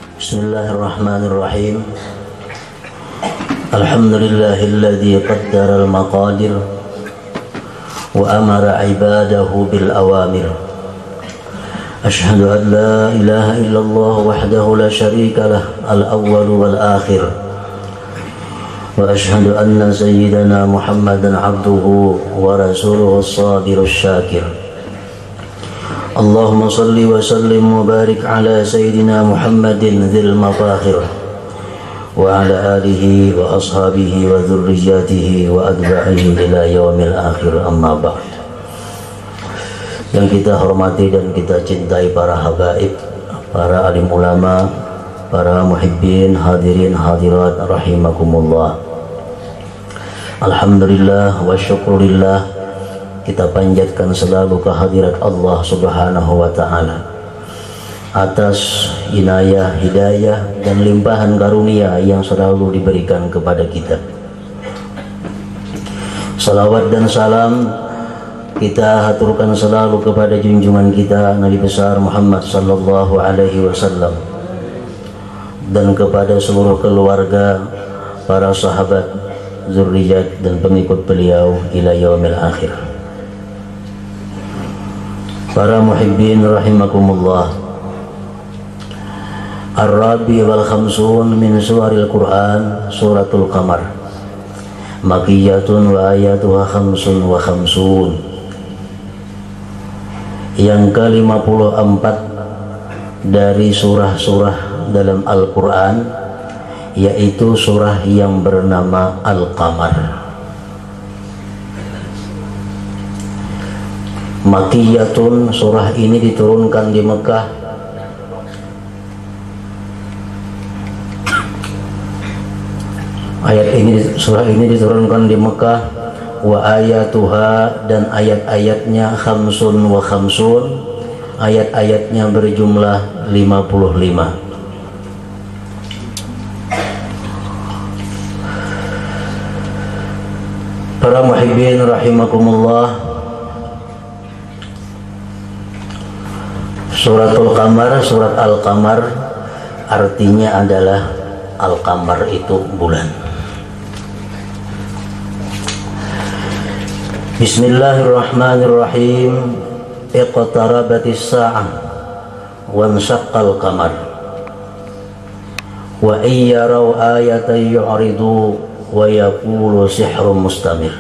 Bismillahirrahmanirrahim. Alhamdulillahilladzi qaddara al-maqadir wa amara ibadahu bil awamir. Ashhadu an la ilaha illallah wahdahu la syarika lah, al-awwal wal akhir. Wa ashhadu anna sayyidana Muhammadan abduhu wa rasuluhu as-sadirus syakir. Allahumma salli wa sallim wa barik ala sayyidina Muhammadin dzil mafakhir wa ala alihi wa ashabihi wa dzurriyyatihi wa adba'ihi ila yaumil akhir, amma ba'd. Yang kita hormati dan kita cintai para habaib, para alim ulama, para muhibbin, hadirin hadirat rahimakumullah. Alhamdulillah wa syukurillah, kita panjatkan selalu kehadirat Allah Subhanahu wa ta'ala atas inayah, hidayah dan limpahan karunia yang selalu diberikan kepada kita. Salawat dan salam kita haturkan selalu kepada junjungan kita Nabi besar Muhammad sallallahu alaihi wasallam dan kepada seluruh keluarga, para sahabat, zurriyat dan pengikut beliau ila yaumil akhir. Para muhibbin rahimakumullah, Ar-Rabi wal Khamsun min suwaril Quran suratul Qamar, Makiyatun wa ayatuha khamsun wa khamsun. Yang ke-54 dari surah-surah dalam Al-Quran, yaitu surah yang bernama Al-Qamar. Makiyatun, surah ini diturunkan di Mekah. Surah ini diturunkan di Mekah. Wa ayatuha, dan ayat-ayatnya khamsun wa khamsun, ayat-ayatnya berjumlah 55. Para muhibbin rahimakumullah, Suratul Qamar, surat Al-Qamar artinya adalah Al-Qamar itu bulan. Bismillahirrahmanirrahim. Iqtarabatis sa'ah wa insyaqqal qamar wa iyyaraw ayatan yu'ridu wa yaqulu sihrun mustamir.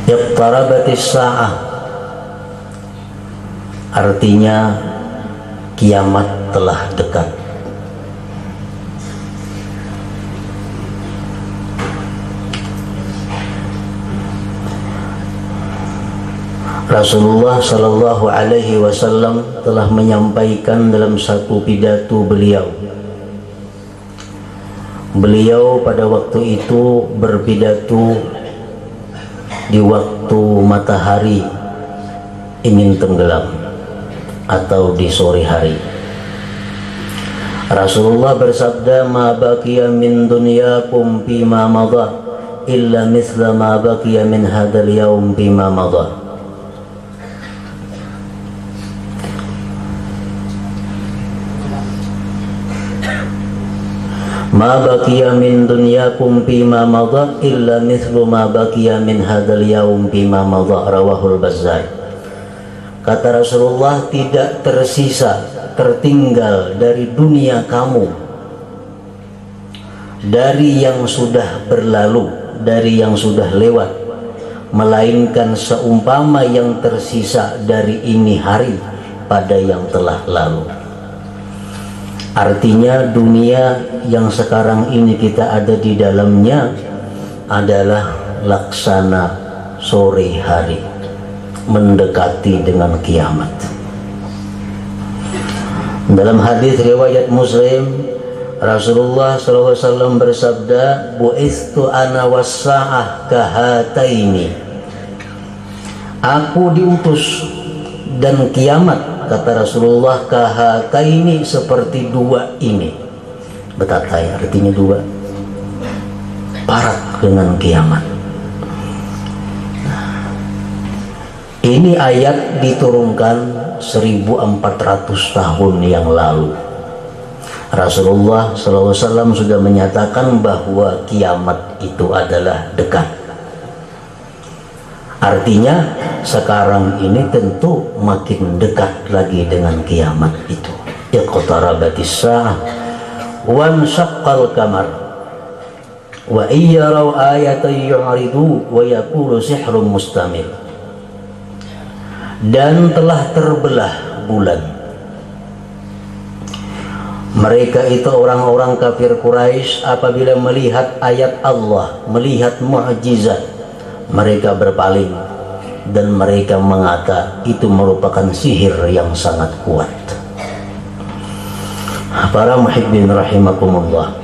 Iqtarabatis sa'ah artinya kiamat telah dekat. Rasulullah sallallahu alaihi wasallam telah menyampaikan dalam satu pidato beliau. Beliau pada waktu itu berpidato di waktu matahari ingin tenggelam atau di sore hari. Rasulullah bersabda, ma baqiya min dunyakum bima madha illa mithla ma baqiya min hadzal yaum bima madha. Ma baqiya min dunyakum bima madha illa mithlu ma baqiya min hadzal yaum bima madha, rawahul Bazzar. Kata Rasulullah, tidak tersisa, tertinggal dari dunia kamu, dari yang sudah berlalu, dari yang sudah lewat, melainkan seumpama yang tersisa dari ini hari pada yang telah lalu. Artinya dunia yang sekarang ini kita ada di dalamnya adalah laksana sore hari, mendekati dengan kiamat. Dalam hadis riwayat Muslim, Rasulullah SAW bersabda, bu'istu ana was-sa'ah kahataini. Aku diutus dan kiamat, kata Rasulullah, kahataini, seperti dua ini. Betatai artinya dua, parat dengan kiamat. Ini ayat diturunkan 1400 tahun yang lalu. Rasulullah SAW sudah menyatakan bahwa kiamat itu adalah dekat. Artinya sekarang ini tentu makin dekat lagi dengan kiamat itu. Iqtarabatis sa'ah wan syaqqal qamar wa iyyaraw ayatan yu'ridu wa yaqulu sihrun mustamir. Dan telah terbelah bulan. Mereka itu orang-orang kafir Quraisy apabila melihat ayat Allah, melihat mukjizat, mereka berpaling dan mereka mengata itu merupakan sihir yang sangat kuat. Para muhibbin rahimakumullah.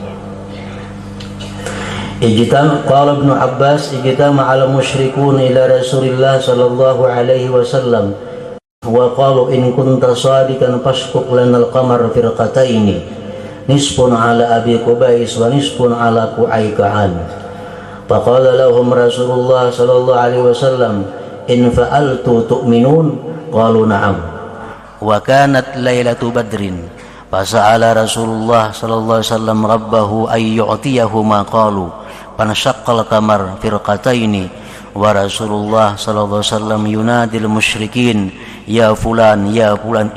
Qala Ibnu Abbas ijtama'al musyrikun ila Rasulillah sallallahu alaihi wasallam wa qalu in kunta shadiqan fashquq lana al-qamar firqataini nisfun ala Abi Qubais wa nisfun ala Qu'ayqa'an. Faqala lahum Rasulullah sallallahu alaihi wasallam in fa'altu tu'minun qalu na'am wa kanat lailatu badrin fasa'ala Rasulullah sallallahu alaihi wasallam rabbahu ay yu'tiyahu ma qalu panasyaqqal qamar firqataini wa Rasulullah sallallahu alaihi wasallam yunadil musyrikin ya fulan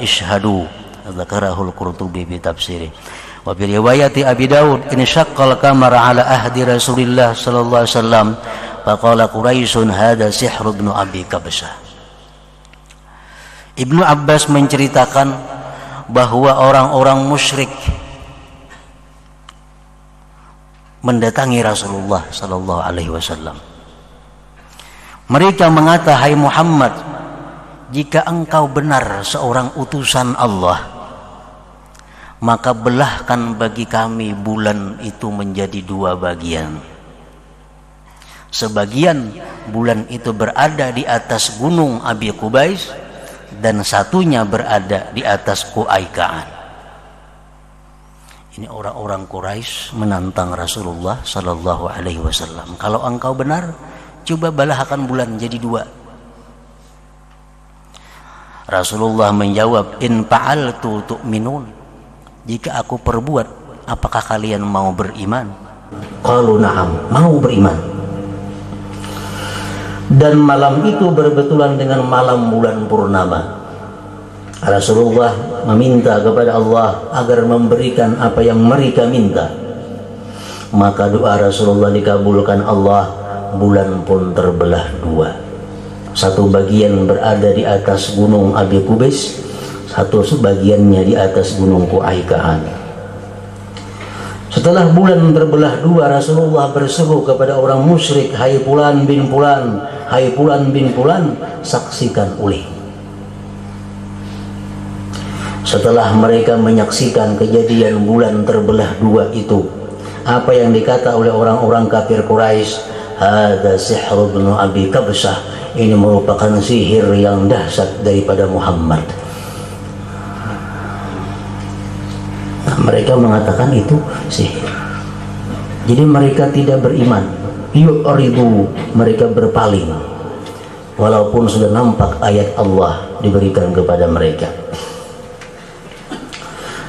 ishhadu. Dzakarahul Qurtubi bi tafsirih. Wa bi riwayati Abi Daud in syaqqal qamar ala ahdi Rasulillah sallallahu alaihi wasallam faqala Quraisyun hada sihru ibnu Abi Kabsah. Ibnu Abbas menceritakan bahwa orang-orang musyrik mendatangi Rasulullah sallallahu alaihi wasallam. Mereka mengata, hai Muhammad, jika engkau benar seorang utusan Allah, maka belahkan bagi kami bulan itu menjadi dua bagian. Sebagian bulan itu berada di atas gunung Abi Qubais dan satunya berada di atas Qu'ayqa'an. Ini orang-orang Quraisy menantang Rasulullah sallallahu alaihi wasallam. Kalau engkau benar, coba belahkan bulan jadi dua. Rasulullah menjawab, in fa'altu tu'minun. Jika aku perbuat, apakah kalian mau beriman? Qalu na'am, mau beriman. Dan malam itu berbetulan dengan malam bulan purnama. Rasulullah meminta kepada Allah agar memberikan apa yang mereka minta. Maka doa Rasulullah dikabulkan Allah, bulan pun terbelah dua. Satu bagian berada di atas gunung Abi Qubais, satu sebagiannya di atas gunung Qu'ayqa'an. Setelah bulan terbelah dua, Rasulullah berseru kepada orang musyrik, hai Fulan bin Fulan, hai Fulan bin Fulan, saksikan ulih. Setelah mereka menyaksikan kejadian bulan terbelah dua itu, apa yang dikata oleh orang-orang kafir Quraisy, hada sihru ibnu Abi Kabsah, ini merupakan sihir yang dahsyat daripada Muhammad. Nah, mereka mengatakan itu sihir. Jadi mereka tidak beriman. Yu'ridu, mereka berpaling. Walaupun sudah nampak ayat Allah diberikan kepada mereka.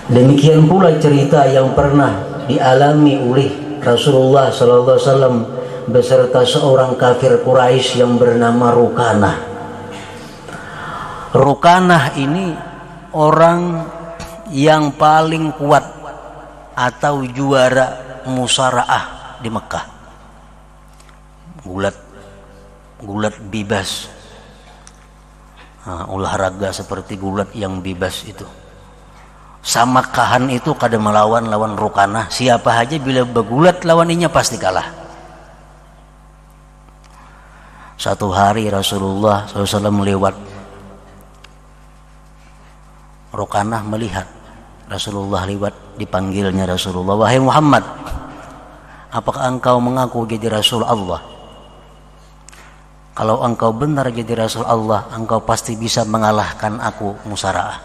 Demikian pula cerita yang pernah dialami oleh Rasulullah SAW beserta seorang kafir Quraisy yang bernama Rukanah. Rukanah ini orang yang paling kuat atau juara musaraah di Mekah. Gulat bebas. Nah, olahraga seperti gulat yang bebas itu. Sama Kahan itu kadang melawan Rukanah. Siapa aja bila bergulat lawaninya pasti kalah. Satu hari Rasulullah SAW lewat. Rukanah melihat Rasulullah lewat, dipanggilnya Rasulullah, wahai Muhammad, apakah engkau mengaku jadi Rasul Allah? Kalau engkau benar jadi Rasul Allah, engkau pasti bisa mengalahkan aku musaraah.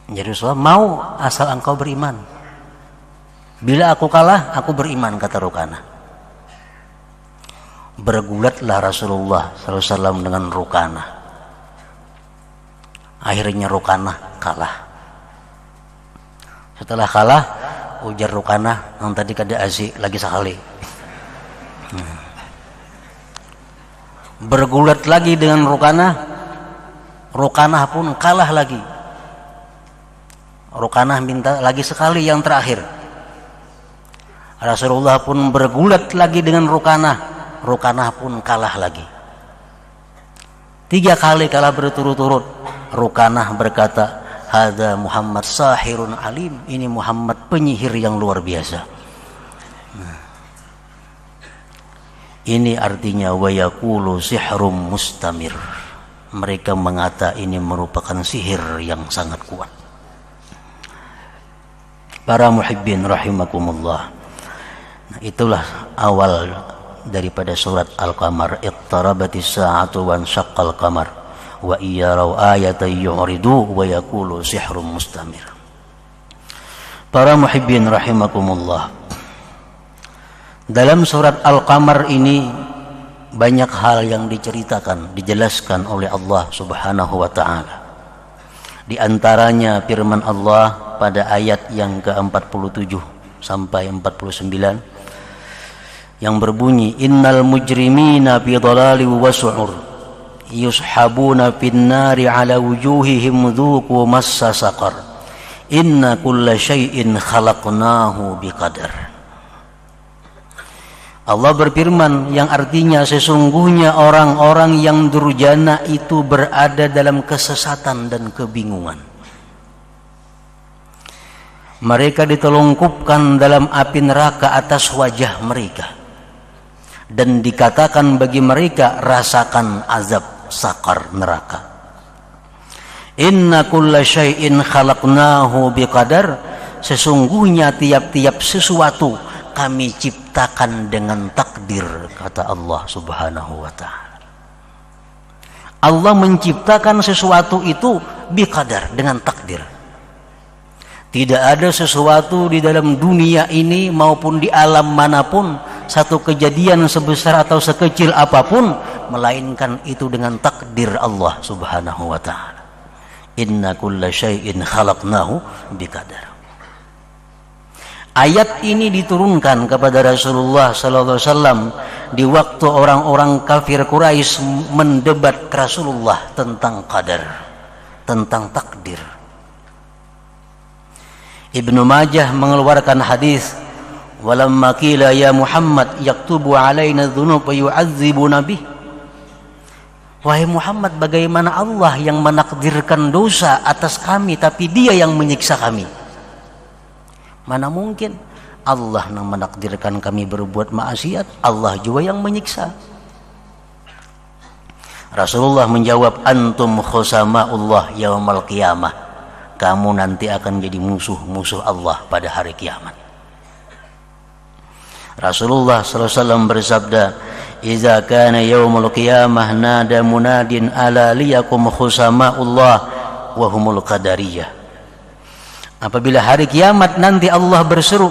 Jadi Rasulullah, mau asal engkau beriman. Bila aku kalah, aku beriman, kata Rukanah. Bergulatlah Rasulullah SAW dengan Rukanah. Akhirnya Rukanah kalah. Setelah kalah, ujar Rukanah, yang tadi kada asik lagi sekali. Bergulat lagi dengan Rukanah, Rukanah pun kalah lagi. Rukanah minta lagi sekali yang terakhir. Rasulullah pun bergulat lagi dengan Rukanah, Rukanah pun kalah lagi. 3 kali kalah berturut-turut. Rukanah berkata, "Hada Muhammad sahirun alim." Ini Muhammad penyihir yang luar biasa. Ini artinya wa yaqulu sihrum mustamir. Mereka mengata ini merupakan sihir yang sangat kuat. Para muhibbin rahimakumullah. Nah, itulah awal daripada surat Al-Qamar. Iqtarabatis sa'atu wa syaqqal qamar wa iyaraw ayatan yu'ridu wa yaqulu sihrum mustamir. Para muhibbin rahimakumullah. Dalam surat Al-Qamar ini banyak hal yang diceritakan, dijelaskan oleh Allah Subhanahu wa taala. Di antaranya firman Allah pada ayat yang ke-47 sampai 49 yang berbunyi, "Innal mujrimina fi dhalalin wa su'ur yushabuna fin nari ala wujuhihim dzuqu massa saqar inna kulla syai'in khalaqnahu biqadar." Allah berfirman yang artinya sesungguhnya orang-orang yang durjana itu berada dalam kesesatan dan kebingungan. Mereka ditelungkupkan dalam api neraka atas wajah mereka dan dikatakan bagi mereka, rasakan azab sakar neraka. Inna kulla syai'in khalaqnahu biqadar. Sesungguhnya tiap-tiap sesuatu kami ciptakan dengan takdir, kata Allah Subhanahu wa ta'ala. Allah menciptakan sesuatu itu biqadar, dengan takdir. Tidak ada sesuatu di dalam dunia ini maupun di alam manapun, satu kejadian sebesar atau sekecil apapun, melainkan itu dengan takdir Allah Subhanahu wa ta'ala. Inna kulla syai'in khalaqnahu biqadar. Ayat ini diturunkan kepada Rasulullah SAW di waktu orang-orang kafir Quraisy mendebat Rasulullah tentang qadar, tentang takdir. Ibnu Majah mengeluarkan hadis, "Walamma qila ya Muhammad yaktubu alaina dzunub wa yu'adzibuna bih." Wahai Muhammad, bagaimana Allah yang menakdirkan dosa atas kami tapi Dia yang menyiksa kami? Mana mungkin Allah yang menakdirkan kami berbuat maksiat, Allah juga yang menyiksa. Rasulullah menjawab, "Antum khusama'ullah yaumal qiyamah." Kamu nanti akan jadi musuh-musuh Allah pada hari kiamat. Rasulullah SAW bersabda, "Idza kana yaumul qiyamah nada munadin ala liyakum khusama'ullah wa humul qadariyah." Apabila hari kiamat nanti Allah berseru,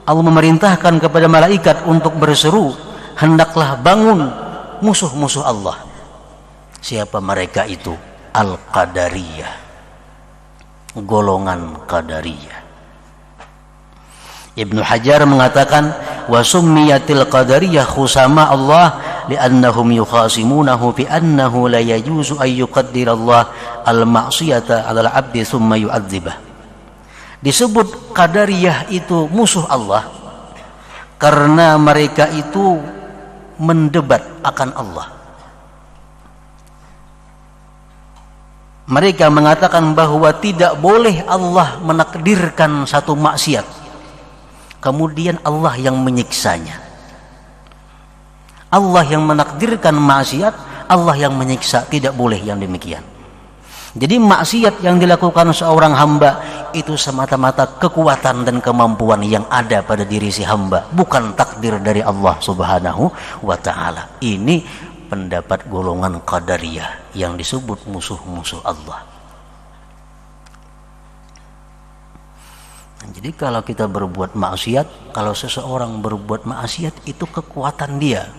Allah memerintahkan kepada malaikat untuk berseru, hendaklah bangun musuh-musuh Allah. Siapa mereka itu? Al-Qadariyah, golongan Qadariyah. Ibnu Hajar mengatakan, wa summiyatil Qadariyah khusama Allah li'annahum yukhasimunahu fi annahu la yajuzu ay yuqaddirallah al-ma'siyata 'alal 'abdi thumma yu'adzibah. Disebut Qadariyah itu musuh Allah karena mereka itu mendebat akan Allah. Mereka mengatakan bahwa tidak boleh Allah menakdirkan satu maksiat, kemudian Allah yang menyiksanya. Allah yang menakdirkan maksiat, Allah yang menyiksa, tidak boleh yang demikian. Jadi maksiat yang dilakukan seorang hamba itu semata-mata kekuatan dan kemampuan yang ada pada diri si hamba, bukan takdir dari Allah Subhanahu wa ta'ala. Ini pendapat golongan Qadariyah yang disebut musuh-musuh Allah. Jadi kalau kita berbuat maksiat, kalau seseorang berbuat maksiat itu kekuatan dia,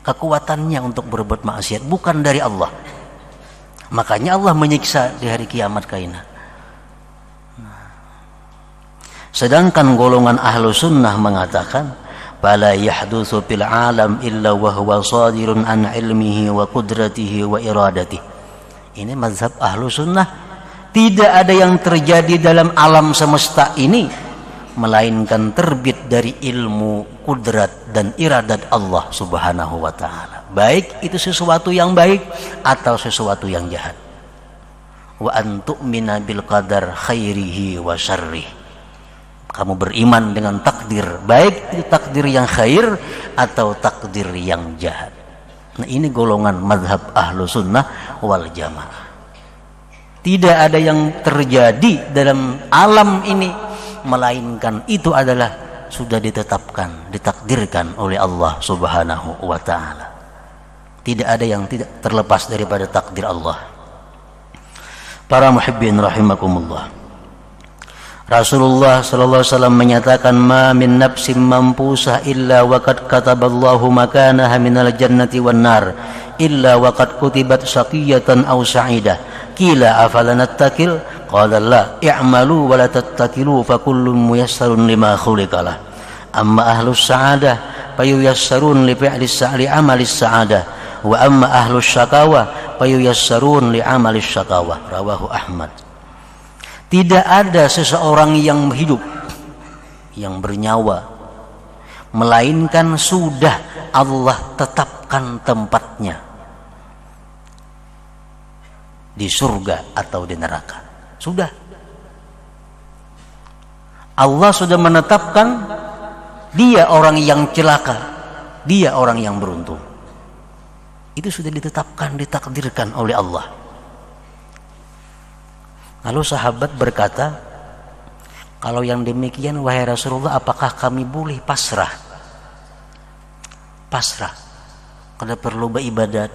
kekuatannya untuk berbuat maksiat, bukan dari Allah. Makanya Allah menyiksa di hari kiamat kaina. Sedangkan golongan ahlu sunnah mengatakan, fala yahdutsu fil alam illa wa huwa sadirun an ilmihi wa qudratihi wa iradatihi. Ini mazhab ahlu sunnah. Tidak ada yang terjadi dalam alam semesta ini melainkan terbit dari ilmu, kudrat dan iradat Allah subhanahu wa ta'ala. Baik itu sesuatu yang baik atau sesuatu yang jahat. Wa antu'mina bil qadar khairihi wa syarrih. Kamu beriman dengan takdir, baik itu takdir yang khair atau takdir yang jahat. Nah, ini golongan mazhab ahlu sunnah wal jamaah. Tidak ada yang terjadi dalam alam ini melainkan itu adalah sudah ditetapkan, ditakdirkan oleh Allah subhanahu wa ta'ala. Tidak ada yang tidak terlepas daripada takdir Allah. Para muhibbin rahimakumullah, Rasulullah sallallahu alaihi wasallam menyatakan, ma min nafsin mampusah illa waqad kataballahu makanaha minal jannati wan nar illa waqad kutibat saqiyatan aw sa'idah. Qila afala nattakil? Qala la, i'malu wa la tattakilu fa kullun muyassarun lima khuliqalah. Amma ahlus sa'adah fayuyassarun li fi'li sa'li amalis sa'adah wa amma ahlus syaqawah fayuyassarun li amalis syaqawah. Rawahu Ahmad. Tidak ada seseorang yang hidup, yang bernyawa, melainkan sudah Allah tetapkan tempatnya di surga atau di neraka. Sudah. Allah sudah menetapkan dia orang yang celaka, dia orang yang beruntung. Itu sudah ditetapkan, ditakdirkan oleh Allah. Lalu sahabat berkata, kalau yang demikian wahai Rasulullah, apakah kami boleh pasrah? Pasrah. Kada perlu beribadat,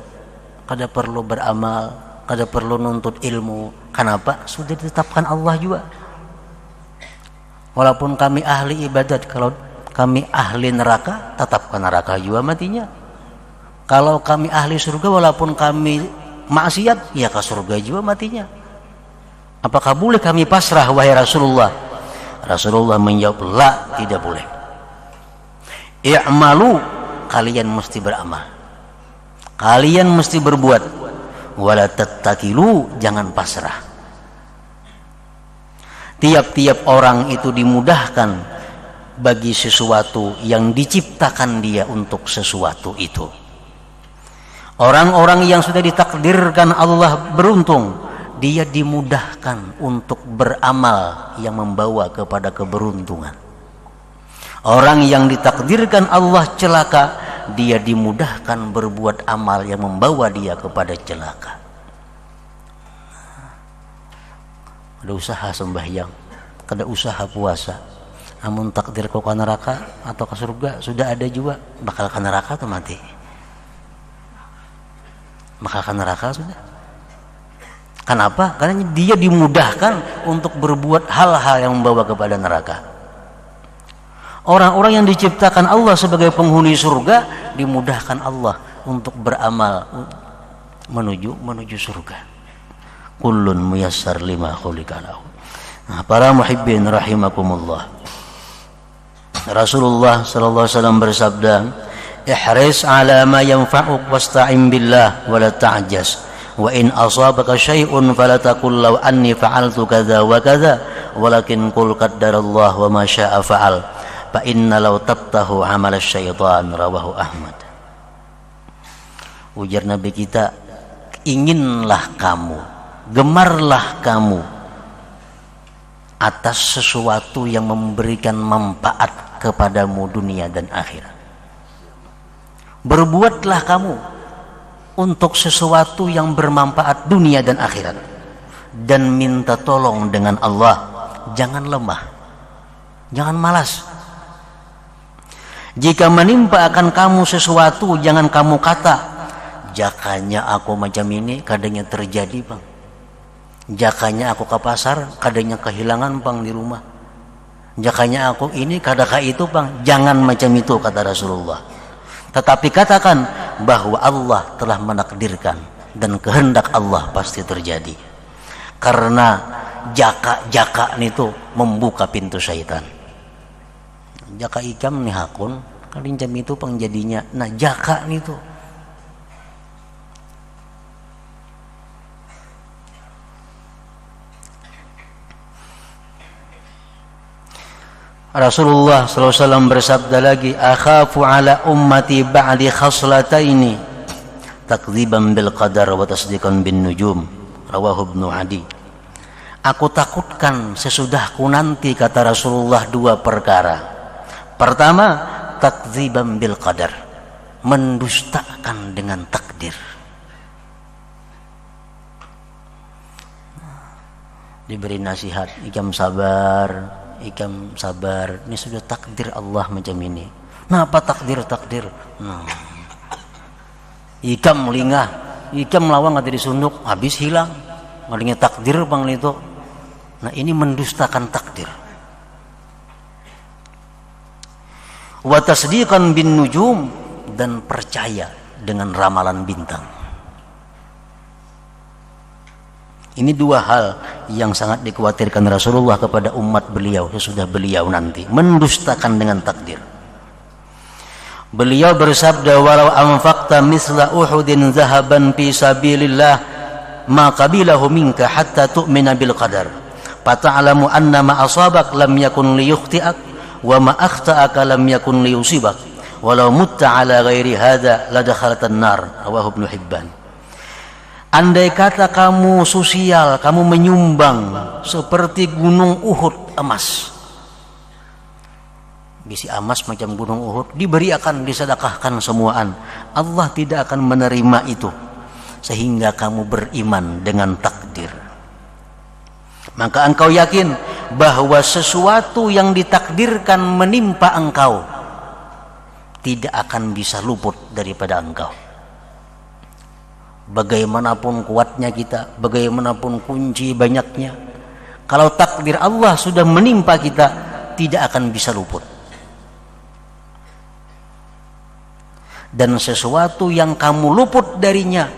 kada perlu beramal, kada perlu nuntut ilmu. Kenapa? Sudah ditetapkan Allah juga. Walaupun kami ahli ibadat, kalau kami ahli neraka, tetapkan neraka juga matinya. Kalau kami ahli surga, walaupun kami maksiat, ya ke surga juga matinya. Apakah boleh kami pasrah wahai Rasulullah? Rasulullah menjawab, la, tidak boleh. I'malu, kalian mesti beramal, kalian mesti berbuat. Wala tattakilu, jangan pasrah. Tiap-tiap orang itu dimudahkan bagi sesuatu yang diciptakan dia untuk sesuatu itu. Orang-orang yang sudah ditakdirkan Allah beruntung, dia dimudahkan untuk beramal yang membawa kepada keberuntungan. Orang yang ditakdirkan Allah celaka, dia dimudahkan berbuat amal yang membawa dia kepada celaka. Ada usaha sembahyang, ada usaha puasa, amun takdir kau ke neraka atau ke surga, sudah ada juga bakal ke neraka atau mati. Bakal ke neraka sudah. Kenapa? Karena dia dimudahkan untuk berbuat hal-hal yang membawa kepada neraka. Orang-orang yang diciptakan Allah sebagai penghuni surga, dimudahkan Allah untuk beramal menuju surga. Kullun muyassar lima khuliqalahu. Nah, para muhibbin rahimakumullah, Rasulullah sallallahu alaihi wasallam bersabda, ihris ala ma yanfa'uk wasta'in billah wa la ta'jaz. Wa in asabaka syai'un fala taqul law anni fa'altu kadza wa kadza, walakin qul qaddarallahu wa ma syaa fa'al. Fa inna law tabtahu amal syaitan. Rawahu Ahmad. Ujar Nabi kita, inginlah kamu, gemarlah kamu atas sesuatu yang memberikan manfaat kepadamu dunia dan akhirat. Berbuatlah kamu untuk sesuatu yang bermanfaat dunia dan akhirat, dan minta tolong dengan Allah. Jangan lemah, jangan malas. Jika menimpa akan kamu sesuatu, jangan kamu kata, jakanya aku macam ini, kadangnya terjadi bang. Jakanya aku ke pasar, kadangnya kehilangan bang di rumah. Jakanya aku ini, kadang itu bang. Jangan macam itu, kata Rasulullah. Tetapi katakan, bahwa Allah telah menakdirkan dan kehendak Allah pasti terjadi. Karena jaka-jaka itu membuka pintu syaitan. Jaka ikam nih hakun, kalincam itu pengjadinya. Nah jaka itu Rasulullah SAW bersabda lagi, akhafu ala ummati ba'di khaslataini takdziban bil qadar wa tasdiqan bin nujum, rawahu Ibnu Adi. Aku takutkan sesudahku nanti, kata Rasulullah, dua perkara. Pertama, takdziban bil qadar, mendustakan dengan takdir. Diberi nasihat, ikam sabar, ikam sabar, ini sudah takdir Allah macam ini. Nah apa takdir? Nah, ikam lingah, ikam lawang ada disunduk, habis hilang. Malingnya takdir bang itu. Nah ini mendustakan takdir. Wa tasdiqan bin nujum, dan percaya dengan ramalan bintang. Ini dua hal yang sangat dikhawatirkan Rasulullah kepada umat beliau sesudah beliau nanti, mendustakan dengan takdir. Beliau bersabda, walau anfaqta misla Uhudin zahaban fi sabilillah ma qabilahu minka hatta tu'mina bil qadar fata'lamu anna ma asabak lam yakun liyukhti'ak wa ma akhta'aka lam yakun liyusibak walau mutta ala ghairi hadza la dakhalatan nar, rawahu Ibnu Hibban. Andai kata kamu sosial, kamu menyumbang seperti gunung Uhud emas. Bisi emas macam gunung Uhud, diberikan, disedekahkan semuaan. Allah tidak akan menerima itu. Sehingga kamu beriman dengan takdir. Maka engkau yakin bahwa sesuatu yang ditakdirkan menimpa engkau tidak akan bisa luput daripada engkau. Bagaimanapun kuatnya kita, bagaimanapun kunci banyaknya, kalau takdir Allah sudah menimpa kita, tidak akan bisa luput. Dan sesuatu yang kamu luput darinya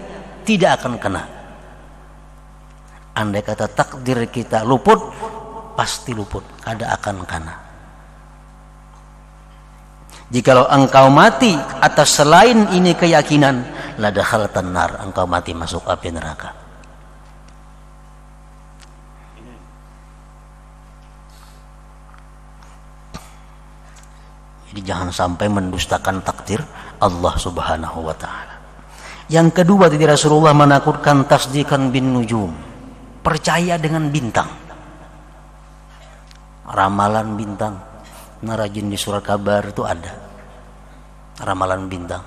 tidak akan kena. Andai kata takdir kita luput, pasti luput, kada akan kena. Jikalau engkau mati atas selain ini keyakinan, la dakhaltan nar, engkau mati masuk api neraka. Jadi jangan sampai mendustakan takdir Allah Subhanahu wa taala. Yang kedua, tadi Rasulullah menakutkan tasdiqan bin nujum, percaya dengan bintang. Ramalan bintang. Narajin di surat kabar itu ada ramalan bintang.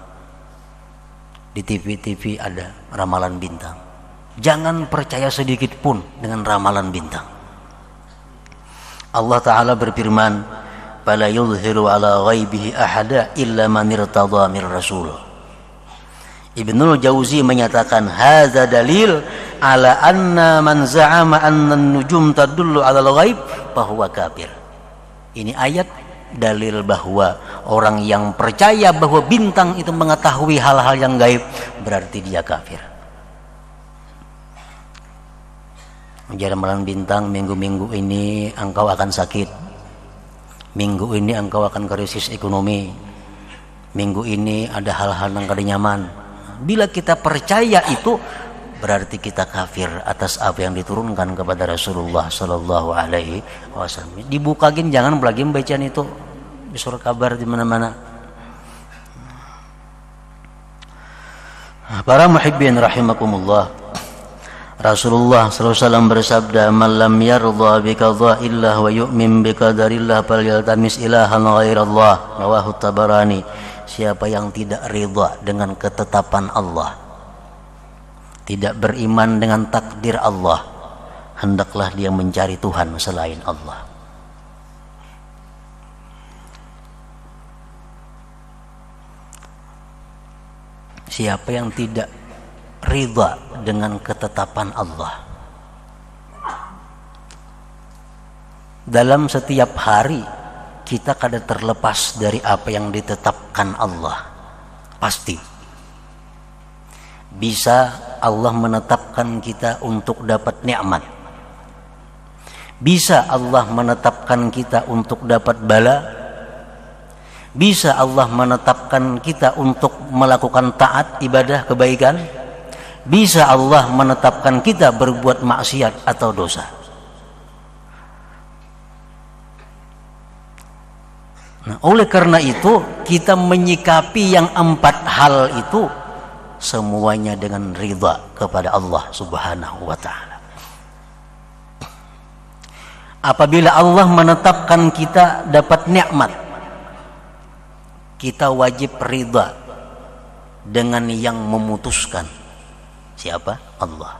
Di TV ada ramalan bintang. Jangan percaya sedikit pun dengan ramalan bintang. Allah Ta'ala berfirman, fala yudhiru ala ghaibihi ahada illa man irtada mir rasul. Ibnul Jauzi menyatakan, hadza dalil ala anna man za'ama anna an-nujum tadullu ala al-ghaib fahuwa kafir. Ini ayat dalil bahwa orang yang percaya bahwa bintang itu mengetahui hal-hal yang gaib, berarti dia kafir. Menjadi ramalan bintang, minggu-minggu ini engkau akan sakit, minggu ini engkau akan krisis ekonomi, minggu ini ada hal-hal yang kada nyaman. Bila kita percaya itu, berarti kita kafir atas apa yang diturunkan kepada Rasulullah Sallallahu Alaihi Wasallam. Dibukain, jangan lagi bacaan itu di surat kabar di mana-mana. Para muhibbin rahimakumullah, Rasulullah Sallallahu Alaihi Wasallam bersabda, man lam yardha bi qada'illah wa yu'min bi qadarillah falyaltamis ilahan ghairallah, rawahu Tabarani. Siapa yang tidak ridha dengan ketetapan Allah, tidak beriman dengan takdir Allah, hendaklah dia mencari Tuhan selain Allah. Siapa yang tidak ridha dengan ketetapan Allah, dalam setiap hari kita kada terlepas dari apa yang ditetapkan Allah, pasti. Bisa Allah menetapkan kita untuk dapat nikmat. Bisa Allah menetapkan kita untuk dapat bala. Bisa Allah menetapkan kita untuk melakukan taat, ibadah, kebaikan. Bisa Allah menetapkan kita berbuat maksiat atau dosa. Nah, oleh karena itu kita menyikapi yang 4 hal itu semuanya dengan ridha kepada Allah Subhanahu wa ta'ala. Apabila Allah menetapkan kita dapat nikmat, kita wajib ridha dengan yang memutuskan. Siapa? Allah.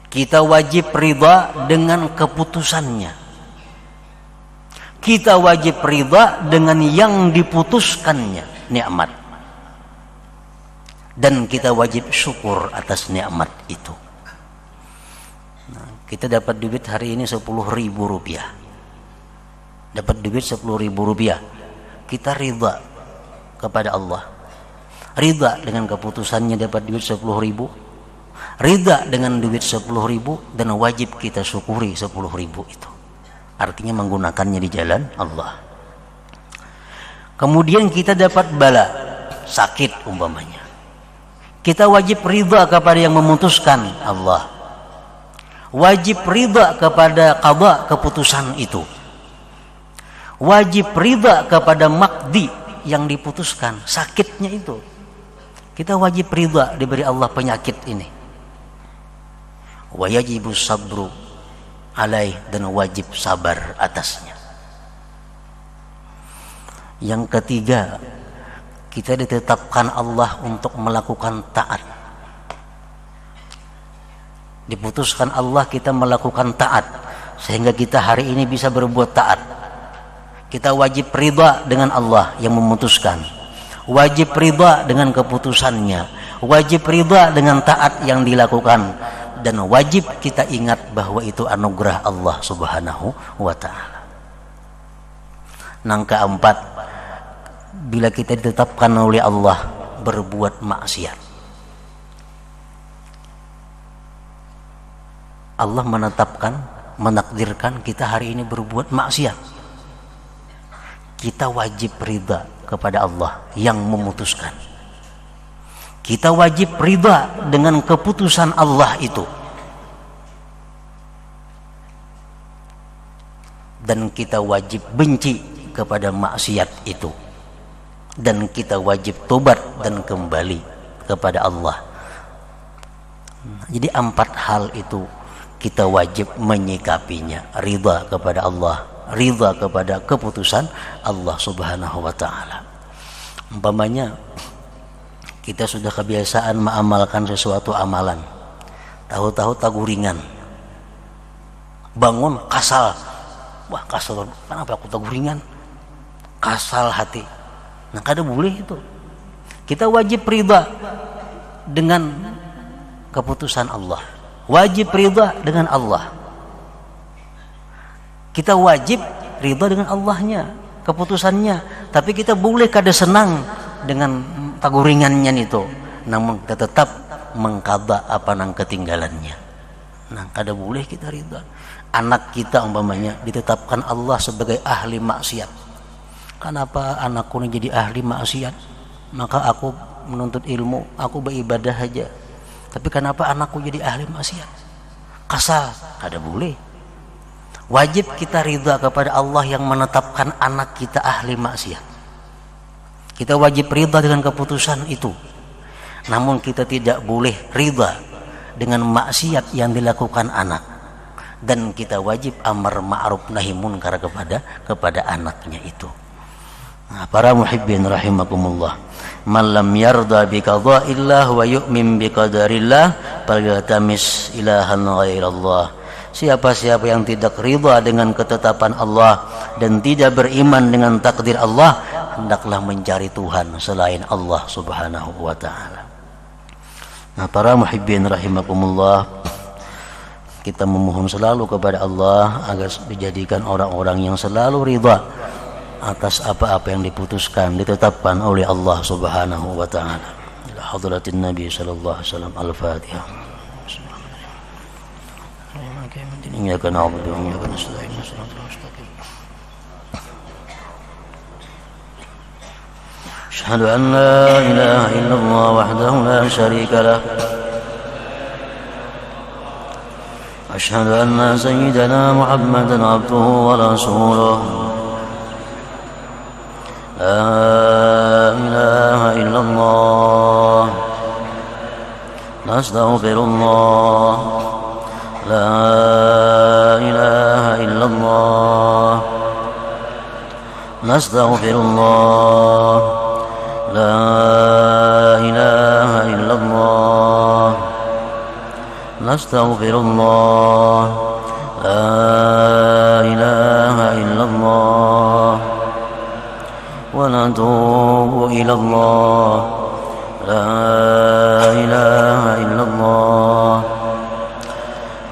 Kita wajib ridha dengan keputusannya. Kita wajib ridha dengan yang diputuskannya, nikmat. Dan kita wajib syukur atas nikmat itu. Nah, kita dapat duit hari ini 10.000 rupiah. Dapat duit 10.000 rupiah. Kita ridha kepada Allah. Ridha dengan keputusannya dapat duit 10.000. Ridha dengan duit 10.000 dan wajib kita syukuri 10.000 itu. Artinya menggunakannya di jalan Allah. Kemudian kita dapat bala, sakit umpamanya. Kita wajib ridha kepada yang memutuskan, Allah. Wajib ridha kepada qada, keputusan itu. Wajib ridha kepada maqdi yang diputuskan, sakitnya itu. Kita wajib ridha diberi Allah penyakit ini. Wa yajibu sabru alaih, dan wajib sabar atasnya. Yang ketiga, kita ditetapkan Allah untuk melakukan taat. Diputuskan Allah kita melakukan taat, sehingga kita hari ini bisa berbuat taat. Kita wajib ridha dengan Allah yang memutuskan. Wajib ridha dengan keputusannya. Wajib ridha dengan taat yang dilakukan. Dan wajib kita ingat bahwa itu anugerah Allah Subhanahu wa ta'ala. Yang keempat, bila kita ditetapkan oleh Allah berbuat maksiat, Allah menetapkan, menakdirkan kita hari ini berbuat maksiat, kita wajib ridha kepada Allah yang memutuskan. Kita wajib ridha dengan keputusan Allah itu. Dan kita wajib benci kepada maksiat itu. Dan kita wajib tobat dan kembali kepada Allah. Jadi 4 hal itu kita wajib menyikapinya. Ridha kepada Allah, ridha kepada keputusan Allah Subhanahu wa ta'ala. Umpamanya kita sudah kebiasaan mengamalkan sesuatu amalan, tahu-tahu taguringan, bangun kasal, wah kasal, kenapa aku taguringan, kasal hati. Nah, kada boleh itu. Kita wajib ridha dengan keputusan Allah, wajib ridha dengan Allah. Kita wajib ridha dengan Allahnya, keputusannya, tapi kita boleh kada senang dengan taguringannya itu, namun kita tetap mengqada apa nang ketinggalannya. Nah, kada boleh kita ridha. Anak kita umpamanya ditetapkan Allah sebagai ahli maksiat. Kenapa anakku ini jadi ahli maksiat? Maka aku menuntut ilmu, aku beribadah aja. Tapi kenapa anakku jadi ahli maksiat? Kasar, kada boleh. Wajib kita ridha kepada Allah yang menetapkan anak kita ahli maksiat. Kita wajib ridha dengan keputusan itu. Namun kita tidak boleh ridha dengan maksiat yang dilakukan anak. Dan kita wajib amar ma'ruf nahi munkar kepada anaknya itu. Nah, para muhibbin rahimakumullah, man lam yarda bi qada'illah wa yu'min bi qadarillah falyatamis ilahan ghairallah. Siapa-siapa yang tidak ridha dengan ketetapan Allah dan tidak beriman dengan takdir Allah, hendaklah mencari Tuhan selain Allah Subhanahu wa ta'ala. Nah, para muhibbin rahimakumullah, kita memohon selalu kepada Allah agar dijadikan orang-orang yang selalu ridha atas apa-apa yang diputuskan, ditetapkan oleh Allah Subhanahu wa ta'ala. La حضرة النبي صلى الله عليه وسلم. الفاتحة. إياك نعبد وإياك نستعين صراط المستقيم. أشهد أن لا إله إلا الله وحده لا شريك له. أشهد أن سيدنا محمدا عبده ورسوله. لا إله إلا الله. نستغفر الله. لا إله إلا الله. نستغفر الله. لا إله إلا الله. نستغفر الله. لا إله إلا الله. ونتوب إلى الله. لا إله إلا الله.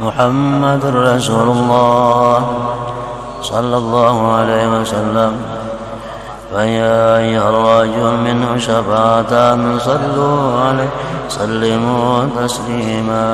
محمد رسول الله صلى الله عليه وسلم. فيا أيها الرجل منه شفاعة صلوا عليه سلموا تسليما.